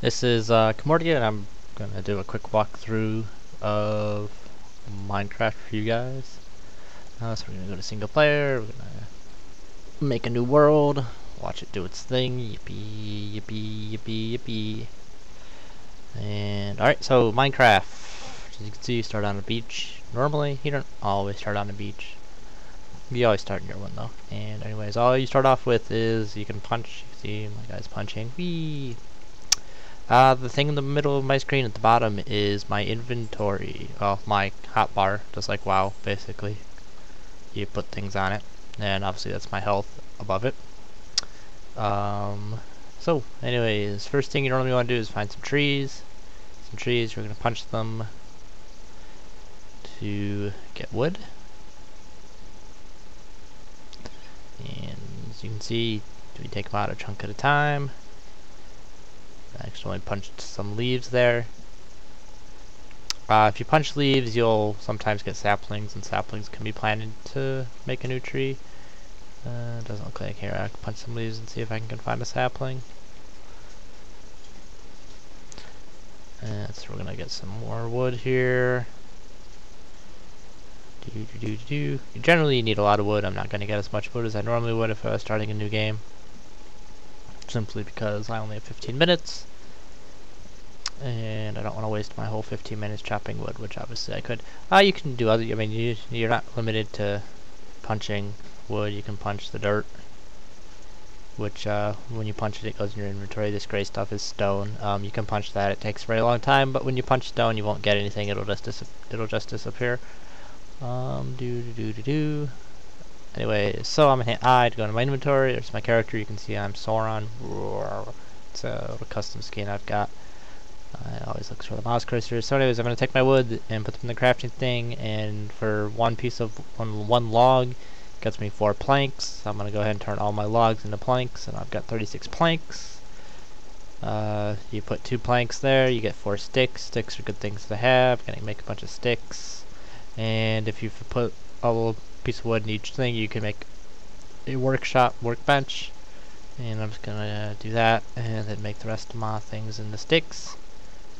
This is Comordia, and I'm gonna do a quick walkthrough of Minecraft for you guys. So we're gonna go to single player, we're gonna make a new world, watch it do its thing, yippee, yippee, yippee, yippee. And alright, so Minecraft, as you can see, you start on a beach. Normally, you don't always start on a beach. You always start near one though. And anyways, all you start off with is you can punch. You can see my guy's punching. Whee! The thing in the middle of my screen at the bottom is my inventory. Well, my hotbar, just like WoW, basically. You put things on it, and obviously that's my health above it. So, anyways, first thing you normally want to do is find some trees. You're going to punch them to get wood. And as you can see, we take them out a chunk at a time. I actually punched some leaves there. If you punch leaves, you'll sometimes get saplings, and saplings can be planted to make a new tree. Doesn't look like here. I can punch some leaves and see if I can find a sapling. So we're gonna get some more wood here. You generally need a lot of wood. I'm not gonna get as much wood as I normally would if I was starting a new game, simply because I only have 15 minutes. And I don't want to waste my whole 15 minutes chopping wood, which obviously I could. You can do other, I mean, you're not limited to punching wood. You can punch the dirt, which when you punch it, it goes in your inventory. This gray stuff is stone. You can punch that. It takes a very long time, but when you punch stone, you won't get anything. It'll just disappear. Anyway, so I'm gonna hit I to go into my inventory. There's my character. You can see I'm Sauron. It's a custom skin I've got. It always looks for the mouse cursor. So anyways, I'm going to take my wood and put them in the crafting thing, and for one piece of one log gets me 4 planks. So I'm going to go ahead and turn all my logs into planks, and I've got 36 planks. You put 2 planks there, you get 4 sticks. Sticks are good things to have. You're going to make a bunch of sticks, and if you put a little piece of wood in each thing, you can make a workbench. And I'm just going to do that, and then make the rest of my things into sticks,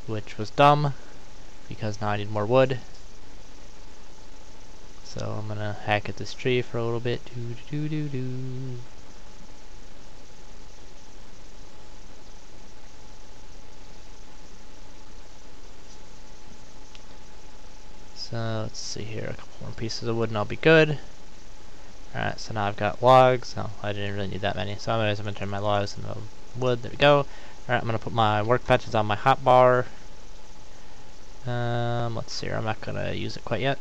which was dumb, because now I need more wood. So I'm gonna hack at this tree for a little bit. So let's see here, a couple more pieces of wood and I'll be good. Alright, so now I've got logs. No, I didn't really need that many. So anyways, I'm gonna turn my logs into wood. There we go. Alright, I'm gonna put my workbenches on my hotbar. Let's see here, I'm not gonna use it quite yet.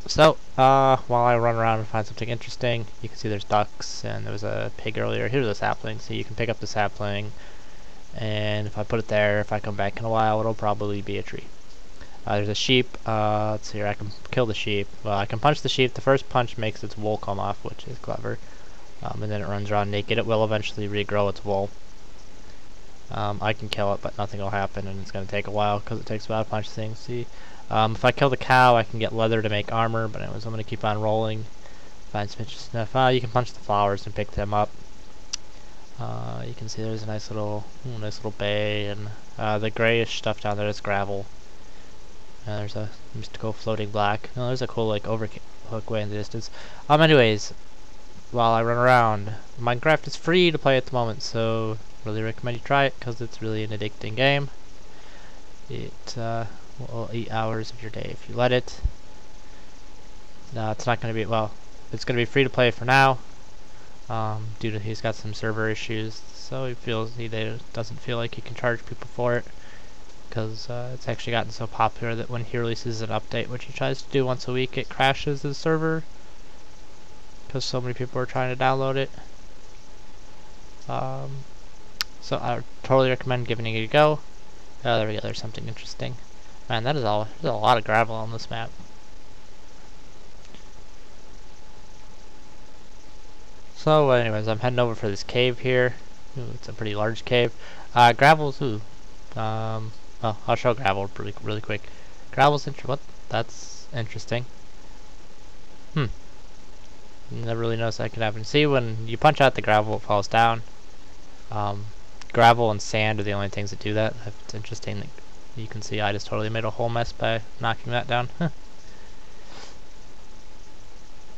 So, while I run around and find something interesting, you can see there's ducks, and there was a pig earlier. Here's a sapling, so you can pick up the sapling, and if I put it there, if I come back in a while, it'll probably be a tree. There's a sheep. Let's see here, I can kill the sheep. Well, I can punch the sheep. The first punch makes its wool come off, which is clever. And then it runs around naked. It will eventually regrow its wool. I can kill it, but nothing will happen, and it's going to take a while because it takes a while to punch things. See, if I kill the cow, I can get leather to make armor. But anyways, I'm going to keep on rolling. Find some interesting stuff. You can punch the flowers and pick them up. You can see there's a nice little bay, and the grayish stuff down there is gravel. There's a mystical floating black. Oh, there's a cool like overlook way in the distance. Anyways, while I run around, Minecraft is free to play at the moment, so really recommend you try it because it's really an addicting game. It will eat hours of your day if you let it. It's not going to be, well, it's going to be free to play for now, due to he's got some server issues, so he doesn't feel like he can charge people for it, because it's actually gotten so popular that when he releases an update, which he tries to do once a week, it crashes his server because so many people are trying to download it. So I totally recommend giving it a go. Oh, there we go, there's something interesting. Man, there's a lot of gravel on this map. So anyways, I'm heading over for this cave here. Ooh, it's a pretty large cave. Gravel's, well, I'll show gravel really quick. Gravel's that's interesting. Never really noticed that could happen. See, when you punch out the gravel, it falls down. gravel and sand are the only things that do that. It's interesting that you can see I just totally made a whole mess by knocking that down.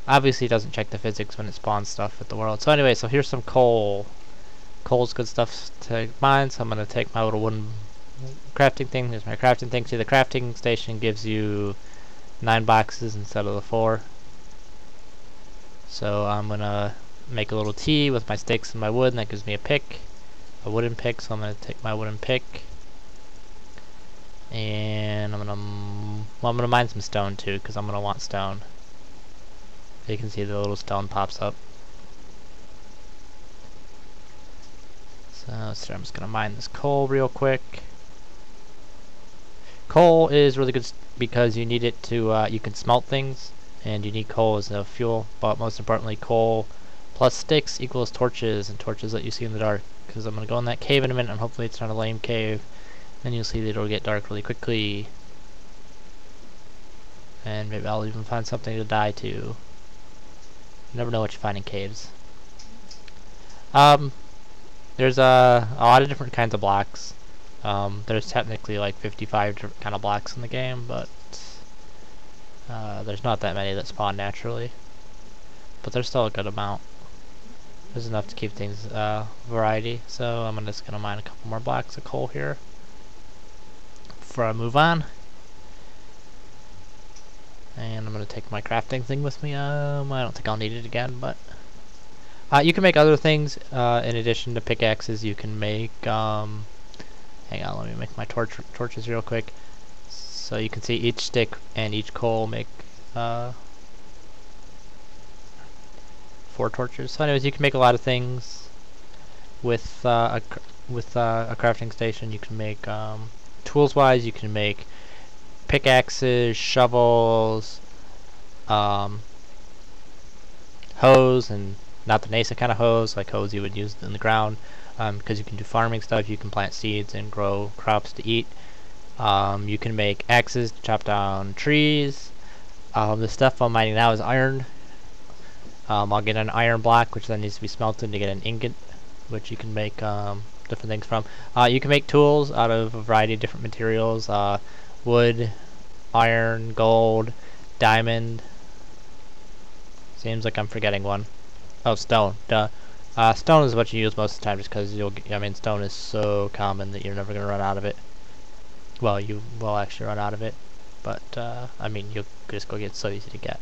Obviously it doesn't check the physics when it spawns stuff at the world. So anyway, so here's some coal. Coal's good stuff to mine, so I'm going to take my little wooden crafting thing. Here's my crafting thing. See, the crafting station gives you 9 boxes instead of the 4. So I'm going to make a little T with my sticks and my wood, and that gives me a pick. A wooden pick, so I'm going to take my wooden pick. And I'm going to mine some stone too, because I'm going to want stone. You can see the little stone pops up. So I'm just going to mine this coal real quick. Coal is really good because you need it to, you can smelt things, and you need coal as a fuel, but most importantly coal plus sticks equals torches, and torches let you see in the dark. Because I'm going to go in that cave in a minute, and hopefully it's not a lame cave. Then you'll see that it'll get dark really quickly. And maybe I'll even find something to die to. You never know what you find in caves. There's a lot of different kinds of blocks. There's technically like 55 different kind of blocks in the game, but there's not that many that spawn naturally. But there's still a good amount. There's enough to keep things variety. So I'm just gonna mine a couple more blocks of coal here before I move on. And I'm gonna take my crafting thing with me. I don't think I'll need it again, but you can make other things in addition to pickaxes. You can make hang on, let me make my torches real quick. So you can see each stick and each coal make 4 torches. So anyways, you can make a lot of things with a crafting station. You can make tools wise, you can make pickaxes, shovels, hose, and not the NASA kind of hose, like hose you would use in the ground, because you can do farming stuff. You can plant seeds and grow crops to eat. You can make axes to chop down trees. The stuff I'm mining now is iron. I'll get an iron block, which then needs to be smelted to get an ingot, which you can make different things from. You can make tools out of a variety of different materials. Wood, iron, gold, diamond. Seems like I'm forgetting one. Oh, stone. Duh. Stone is what you use most of the time, just because stone is so common that you're never gonna run out of it. Well, you will actually run out of it, but you'll just go get it so easy to get.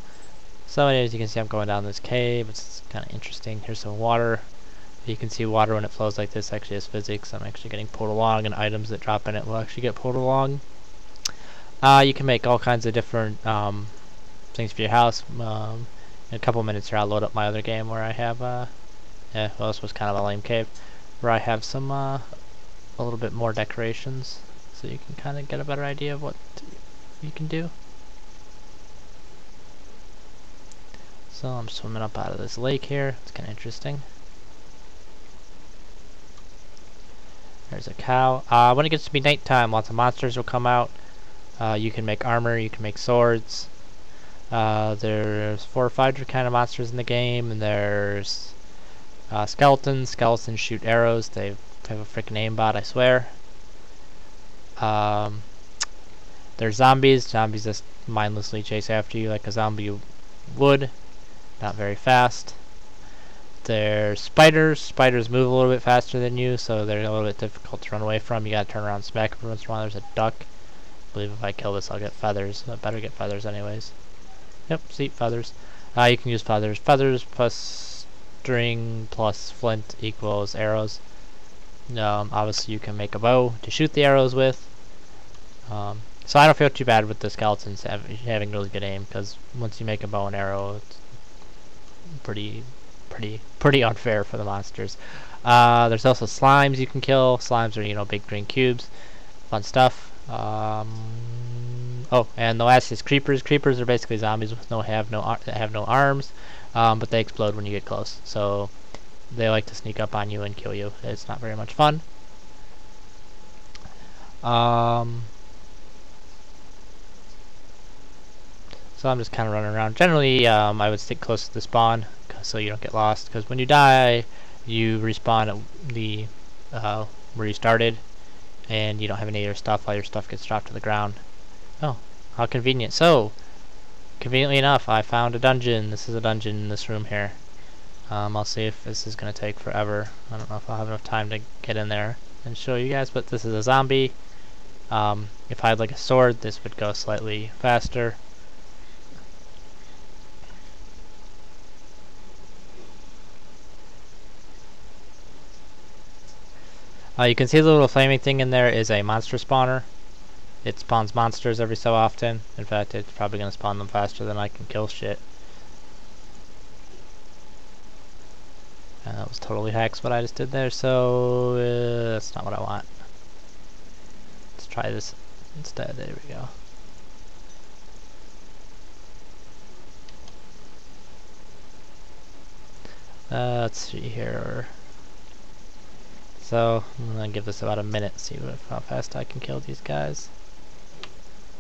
So anyways, you can see I'm going down this cave. It's kind of interesting. Here's some water. You can see water when it flows like this actually has physics. I'm actually getting pulled along, and items that drop in it will actually get pulled along. You can make all kinds of different things for your house. In a couple minutes here I'll load up my other game where I have this was kind of a lame cave, where I have some a little bit more decorations, so you can kind of get a better idea of what you can do. So I'm swimming up out of this lake here. It's kind of interesting. There's a cow. When it gets to be nighttime, lots of monsters will come out. You can make armor, you can make swords. There's 4 or 5 different kind of monsters in the game, and there's skeletons. Skeletons shoot arrows. They have a freaking aimbot, I swear. There's zombies. Zombies just mindlessly chase after you like a zombie would. Not very fast. There's spiders. Spiders move a little bit faster than you, so they're a little bit difficult to run away from. You gotta turn around and smack every once in a while. There's a duck. I believe if I kill this I'll get feathers. I better get feathers anyways. Yep, see, feathers. You can use feathers. Feathers plus string plus flint equals arrows. Obviously you can make a bow to shoot the arrows with. So I don't feel too bad with the skeletons having really good aim, because once you make a bow and arrow, it's pretty unfair for the monsters. There's also slimes you can kill. Slimes are, big green cubes. Fun stuff. Oh, and the last is creepers. Creepers are basically zombies that have no arms, but they explode when you get close. So they like to sneak up on you and kill you. It's not very much fun. So I'm just kind of running around. Generally, I would stick close to the spawn so you don't get lost, because when you die, you respawn at the where you started, and you don't have any of your stuff. All your stuff gets dropped to the ground. Oh, how convenient. So, conveniently enough, I found a dungeon. This is a dungeon in this room here. I'll see if this is going to take forever. I don't know if I'll have enough time to get in there and show you guys, but this is a zombie. If I had like a sword, this would go slightly faster. You can see the little flaming thing in there is a monster spawner. It spawns monsters every so often. In fact, it's probably going to spawn them faster than I can kill shit. That was totally hacks what I just did there, so that's not what I want. Let's try this instead. There we go. Let's see here. So I'm gonna give this about a minute, see how fast I can kill these guys.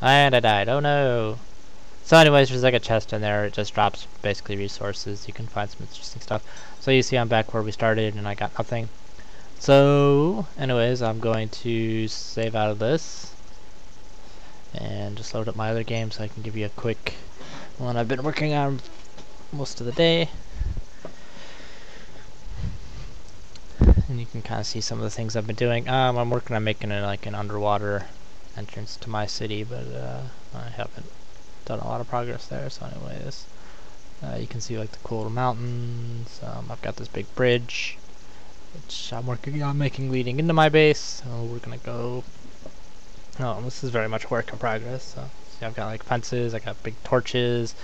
And I died. Oh no! So anyways, there's like a chest in there. It just drops basically resources. You can find some interesting stuff. So you see I'm back where we started and I got nothing. So anyways, I'm going to save out of this and just load up my other game so I can give you a quick one I've been working on most of the day. And you can kind of see some of the things I've been doing. I'm working on making it like an underwater entrance to my city, but I haven't done a lot of progress there. So anyways, you can see like the cool mountains. I've got this big bridge which I'm working on making leading into my base. So we're gonna go. Oh, this is very much work in progress. So see, I've got like fences, I got big torches.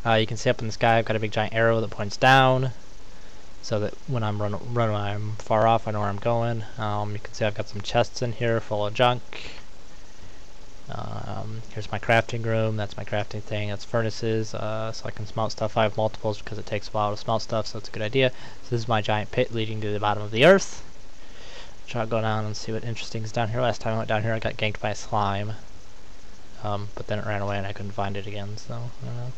You can see up in the sky I've got a big giant arrow that points down, so that when I'm I'm far off, I know where I'm going. You can see I've got some chests in here full of junk. Here's my crafting room. That's my crafting thing. That's furnaces, so I can smelt stuff. I have multiples because it takes a while to smelt stuff, so it's a good idea. So this is my giant pit leading to the bottom of the earth. I'll go down and see what interesting is down here. Last time I went down here I got ganked by a slime. But then it ran away and I couldn't find it again, so I don't know.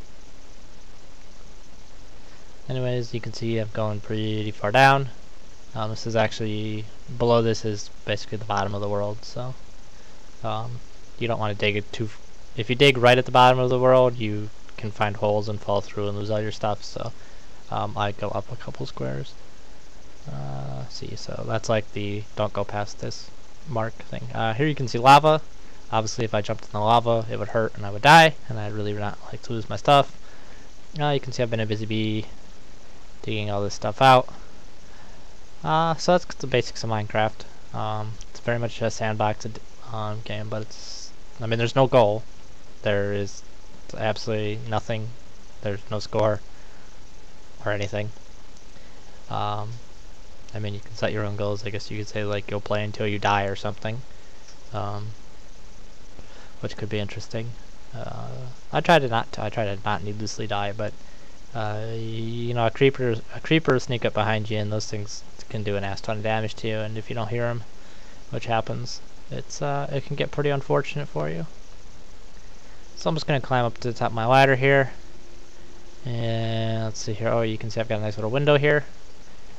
Anyways, you can see I'm going pretty far down. This is actually, below this is basically the bottom of the world, so you don't want to dig it too. If you dig right at the bottom of the world, you can find holes and fall through and lose all your stuff, so I go up a couple squares. See, so that's like the don't go past this mark thing. Here you can see lava. Obviously if I jumped in the lava it would hurt and I would die, and I'd really not like to lose my stuff. You can see I've been a busy bee digging all this stuff out. So that's the basics of Minecraft. It's very much a sandbox game, but I mean there's no goal. There is absolutely nothing. There's no score or anything. I mean, you can set your own goals. I guess you could say like you'll play until you die or something, which could be interesting. I try to not needlessly die, but you know, a creeper sneak up behind you, and those things can do an ass ton of damage to you. And if you don't hear them, which happens, it can get pretty unfortunate for you. So I'm just gonna climb up to the top of my ladder here, and let's see here. Oh, you can see I've got a nice little window here.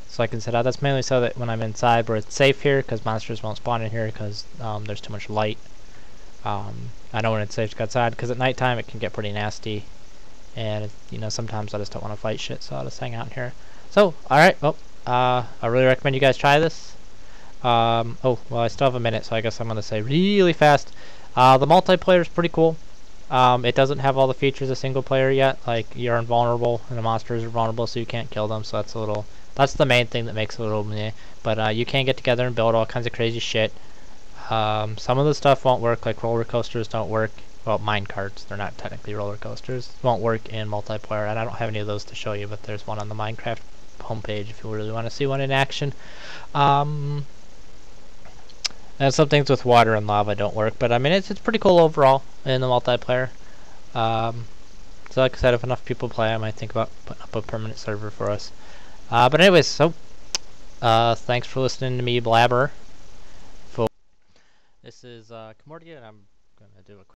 So I can set out. That's mainly so that when I'm inside where it's safe here, because monsters won't spawn in here because there's too much light. I know when it's safe to go outside, because at nighttime it can get pretty nasty, and you know, sometimes I just don't want to fight shit, so I'll just hang out in here. So alright, well, I really recommend you guys try this. Oh, well, I still have a minute, so I guess I'm going to say really fast. The multiplayer is pretty cool. It doesn't have all the features of single player yet, like you're invulnerable and the monsters are vulnerable, so you can't kill them, so that's the main thing that makes it a little meh. But you can get together and build all kinds of crazy shit. Some of the stuff won't work, like roller coasters don't work. Well, mine carts, they're not technically roller coasters, won't work in multiplayer, and I don't have any of those to show you, but there's one on the Minecraft homepage if you really want to see one in action. And some things with water and lava don't work, but I mean it's pretty cool overall in the multiplayer. So like I said, if enough people play, I might think about putting up a permanent server for us. But anyways, so thanks for listening to me blabber. This is Kamordia, and I'm gonna do a